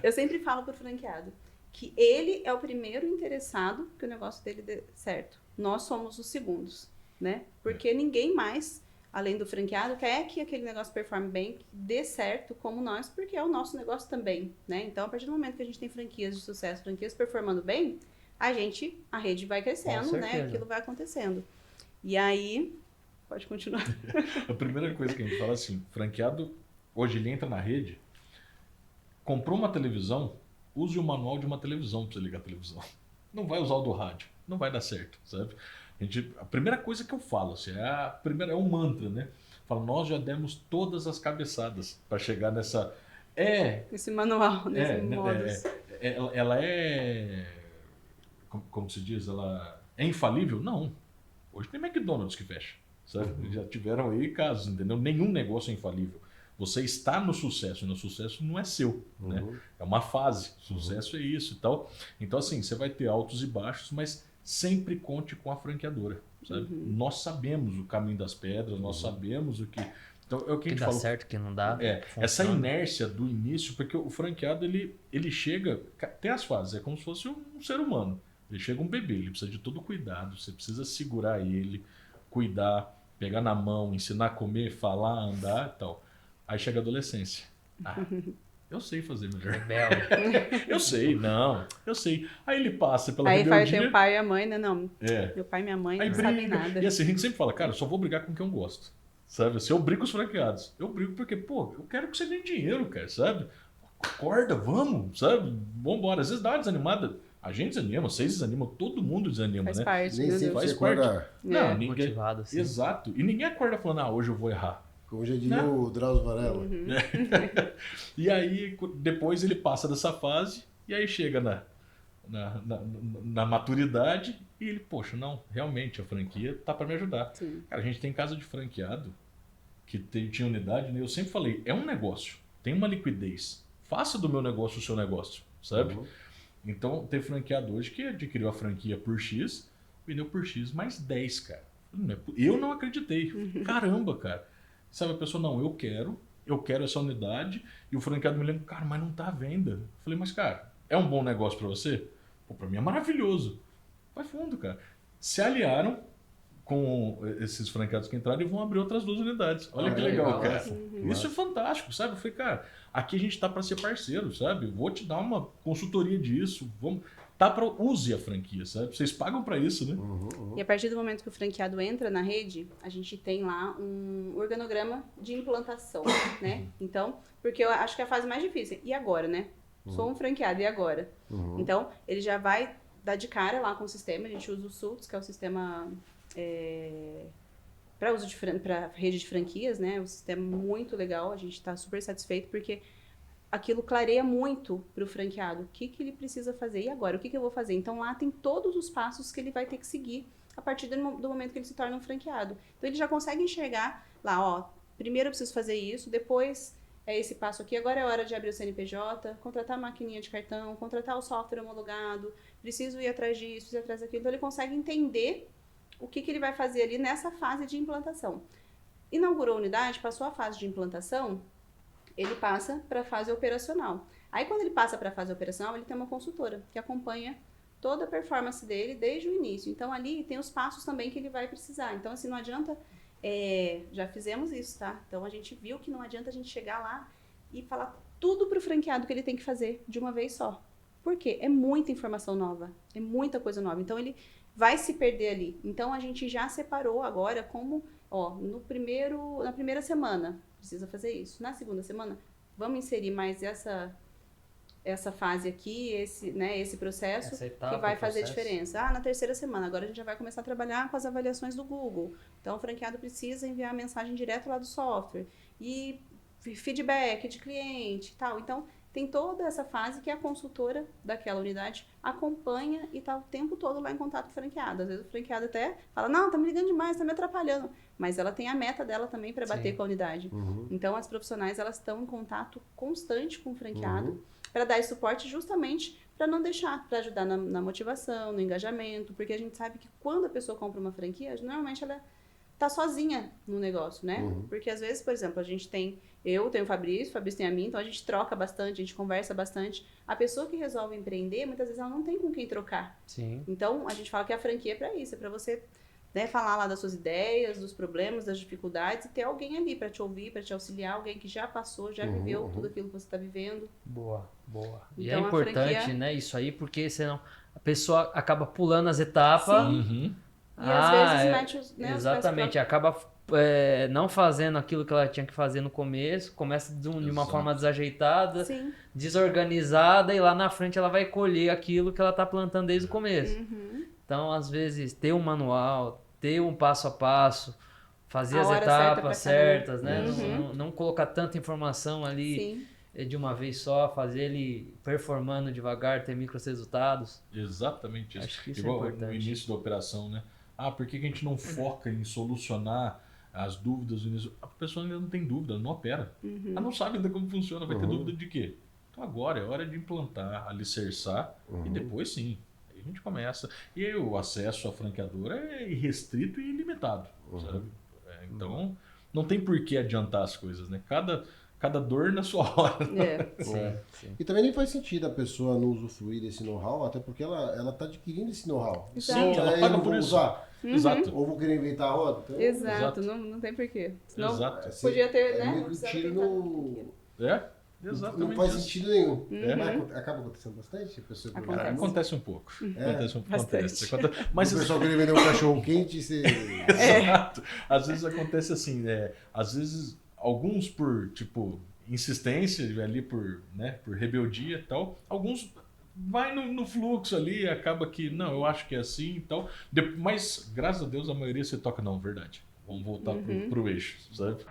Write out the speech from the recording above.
Eu sempre falo pro franqueado que ele é o primeiro interessado que o negócio dele dê certo. Nós somos os segundos, né? Porque ninguém mais, além do franqueado, quer que aquele negócio performe bem, que dê certo como nós, porque é o nosso negócio também, né? Então, a partir do momento que a gente tem franquias de sucesso, franquias performando bem, a rede vai Com crescendo, né? certeza. Aquilo vai acontecendo. E aí, pode continuar. A primeira coisa que a gente fala assim, franqueado, hoje ele entra na rede, comprou uma televisão, use o manual de uma televisão para você ligar a televisão. Não vai usar o do rádio, não vai dar certo, sabe? A primeira coisa que eu falo, assim, é um mantra, né? Falo, nós já demos todas as cabeçadas para chegar nessa. É, Esse manual, nesse né, modus. ela é. Como se diz? Ela é infalível? Não. Hoje tem McDonald's que fecha, sabe? Já tiveram aí casos, entendeu? Nenhum negócio é infalível. Você está no sucesso, e no sucesso não é seu, né? É uma fase. Sucesso é isso e tal. Então, assim, você vai ter altos e baixos, mas sempre conte com a franqueadora, sabe? Nós sabemos o caminho das pedras, nós sabemos o que. Então, é o que a Que gente dá falou. certo, que não dá. Essa Funciona. inércia do início, porque o franqueado ele chega, tem as fases, é como se fosse um ser humano. Ele chega um bebê, ele precisa de todo cuidado, você precisa segurar ele, cuidar, pegar na mão, ensinar a comer, falar, andar e tal. Aí chega a adolescência. Ah, eu sei fazer melhor. Rebelde. Eu sei, não, eu sei. Aí ele passa pela Aí tem o rebeldia, pai e a mãe, né? Não, é, meu pai e minha mãe aí não sabem briga. nada. E assim, a gente sempre fala, cara, eu só vou brigar com quem eu gosto. Sabe? Assim, eu brigo com os franqueados. Eu brigo porque, pô, eu quero que você ganhe dinheiro, cara, sabe? Acorda, vamos, sabe? Vambora. Às vezes dá uma desanimada. A gente desanima, vocês desanimam, todo mundo desanima, Faz né? parte, Nem meu sempre Deus. Faz você parte. acorda. Não, É. ninguém. Motivado, assim. Exato. E ninguém acorda falando, hoje eu vou errar. Hoje é dia Não. o Drauzio Varela. E aí, depois ele passa dessa fase, e aí chega na maturidade, e ele, poxa, não, realmente a franquia tá para me ajudar. Sim. Cara, a gente tem casa de franqueado que tinha unidade, né? Eu sempre falei, é um negócio, tem uma liquidez. Faça do meu negócio o seu negócio, sabe? Então, tem franqueado hoje que adquiriu a franquia por X, vendeu por X mais 10, cara. Eu não acreditei. Caramba, cara. Sabe, a pessoa, não, eu quero essa unidade, e o franqueado me lembra, cara, mas não tá à venda. Eu falei, mas cara, é um bom negócio para você? Pô, pra mim é maravilhoso. Vai fundo, cara. Se aliaram com esses franqueados que entraram e vão abrir outras 2 unidades. Olha que legal, cara. massa. Isso é fantástico, sabe? Eu falei, cara, aqui a gente tá para ser parceiro, sabe? Vou te dar uma consultoria disso, vamos. Tá para use a franquia, sabe? Vocês pagam para isso, né? E a partir do momento que o franqueado entra na rede, a gente tem lá um organograma de implantação, né? Então, porque eu acho que é a fase mais difícil. E agora, né? Sou um franqueado, e agora? Então, ele já vai dar de cara lá com o sistema. A gente usa o SULTS, que é o sistema para uso para rede de franquias, né? Um sistema muito legal. A gente está super satisfeito porque aquilo clareia muito para o franqueado. O que ele precisa fazer e agora? O que eu vou fazer? Então lá tem todos os passos que ele vai ter que seguir a partir do momento que ele se torna um franqueado. Então ele já consegue enxergar lá, ó, primeiro eu preciso fazer isso, depois é esse passo aqui, agora é hora de abrir o CNPJ, contratar a maquininha de cartão, contratar o software homologado, preciso ir atrás disso, ir atrás daquilo. Então ele consegue entender o que ele vai fazer ali nessa fase de implantação. Inaugurou a unidade, passou a fase de implantação, ele passa para a fase operacional. Aí, quando ele passa para a fase operacional, ele tem uma consultora que acompanha toda a performance dele desde o início. Então, ali tem os passos também que ele vai precisar. Então, assim, não adianta... já fizemos isso, tá? Então, a gente viu que não adianta a gente chegar lá e falar tudo para o franqueado que ele tem que fazer de uma vez só. Por quê? É muita informação nova, é muita coisa nova. Então, ele vai se perder ali. Então, a gente já separou agora como, ó, na primeira semana, precisa fazer isso. Na segunda semana, vamos inserir mais essa fase aqui, esse processo Essa etapa, que vai fazer processo. diferença. Ah, na terceira semana, agora a gente já vai começar a trabalhar com as avaliações do Google. Então, o franqueado precisa enviar a mensagem direto lá do software. E feedback de cliente e tal. Então, tem toda essa fase que a consultora daquela unidade acompanha e está o tempo todo lá em contato com o franqueado. Às vezes o franqueado até fala, não, tá me ligando demais, tá me atrapalhando. Mas ela tem a meta dela também para bater com a unidade. Então, as profissionais, elas estão em contato constante com o franqueado para dar esse suporte justamente para não deixar, para ajudar na motivação, no engajamento, porque a gente sabe que quando a pessoa compra uma franquia, normalmente ela tá sozinha no negócio, né? Porque às vezes, por exemplo, eu tenho o Fabrício tem a mim, então a gente troca bastante, a gente conversa bastante. A pessoa que resolve empreender, muitas vezes ela não tem com quem trocar. Sim. Então, a gente fala que a franquia é para isso, é para você, né, falar lá das suas ideias, dos problemas, das dificuldades e ter alguém ali para te ouvir, para te auxiliar, alguém que já passou, já viveu tudo aquilo que você está vivendo. Boa. E Então, é importante, né, isso aí, porque senão a pessoa acaba pulando as etapas. Sim. E às vezes mete os, né, exatamente, acaba não fazendo aquilo que ela tinha que fazer no começo, começa de uma forma desajeitada, Sim. desorganizada, e lá na frente ela vai colher aquilo que ela está plantando desde o começo. Então, às vezes, ter um manual, ter um passo a passo, fazer as etapas certas, né? Não colocar tanta informação ali de uma vez só, fazer ele performando devagar, ter micros resultados. Exatamente isso. Acho que isso igual é importante. No início da operação, né? Por que a gente não foca em solucionar as dúvidas do início? A pessoa ainda não tem dúvida, não opera. Ela não sabe ainda como funciona, vai ter dúvida de quê? Então agora é hora de implantar, alicerçar e depois sim. Aí a gente começa. E aí o acesso à franqueadora é irrestrito e ilimitado, sabe? Então não tem por que adiantar as coisas, né? Cada dor na sua hora. Sim. E também nem faz sentido a pessoa não usufruir desse know-how, até porque ela está adquirindo esse know-how. Sim, ela eu paga não por vou isso. usar. Exato. Ou vou querer inventar a roda. Então, Exato. Não tem porquê. Senão Exato. podia ter, né? Meio Não que precisava tiro tentar no... Exatamente. Não faz isso. sentido nenhum. Mas acaba acontecendo bastante? A pessoa Acontece um pouco. Acontece. Bastante. Mas o pessoal querer vender um cachorro quente e você... Exato. Às vezes acontece assim, né? Às vezes, alguns por, insistência ali, por rebeldia e tal, alguns vai no fluxo ali, acaba que, não, eu acho que é assim e tal. Mas, graças a Deus, a maioria você toca, não, verdade. Vamos voltar pro eixo, sabe?